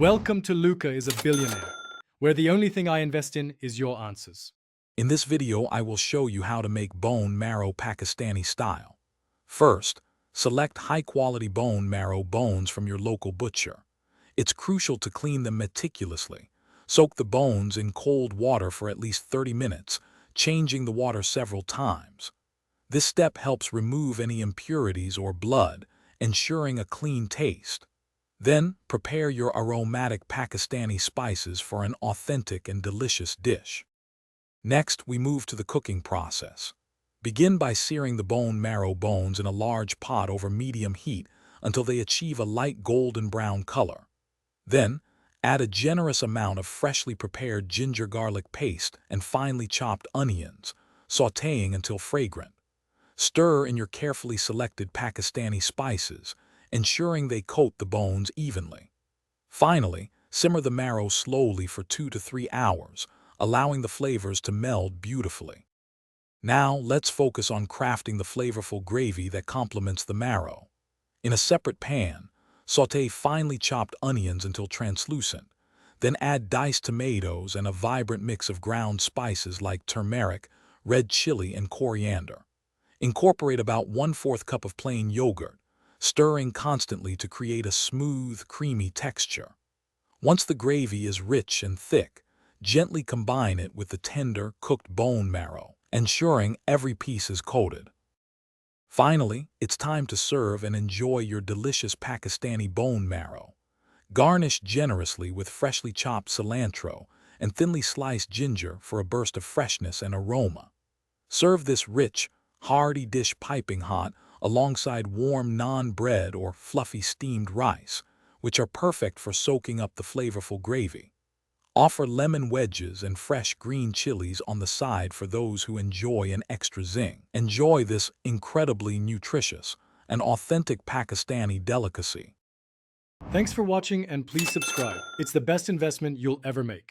Welcome to Luca is a Billionaire, where the only thing I invest in is your answers. In this video, I will show you how to make bone marrow Pakistani style. First, select high-quality bone marrow bones from your local butcher. It's crucial to clean them meticulously. Soak the bones in cold water for at least 30 minutes, changing the water several times. This step helps remove any impurities or blood, ensuring a clean taste. Then, prepare your aromatic Pakistani spices for an authentic and delicious dish. Next, we move to the cooking process. Begin by searing the bone marrow bones in a large pot over medium heat until they achieve a light golden brown color. Then, add a generous amount of freshly prepared ginger garlic paste and finely chopped onions, sautéing until fragrant. Stir in your carefully selected Pakistani spices, ensuring they coat the bones evenly. Finally, simmer the marrow slowly for 2 to 3 hours, allowing the flavors to meld beautifully. Now, let's focus on crafting the flavorful gravy that complements the marrow. In a separate pan, sauté finely chopped onions until translucent. Then add diced tomatoes and a vibrant mix of ground spices like turmeric, red chili, and coriander. Incorporate about 1/4 cup of plain yogurt, stirring constantly to create a smooth, creamy texture. Once the gravy is rich and thick, gently combine it with the tender, cooked bone marrow, ensuring every piece is coated. Finally, it's time to serve and enjoy your delicious Pakistani bone marrow. Garnish generously with freshly chopped cilantro and thinly sliced ginger for a burst of freshness and aroma. Serve this rich, hearty dish piping hot alongside warm naan bread or fluffy steamed rice, which are perfect for soaking up the flavorful gravy. Offer lemon wedges and fresh green chilies on the side for those who enjoy an extra zing. Enjoy this incredibly nutritious and authentic Pakistani delicacy. Thanks for watching and please subscribe. It's the best investment you'll ever make.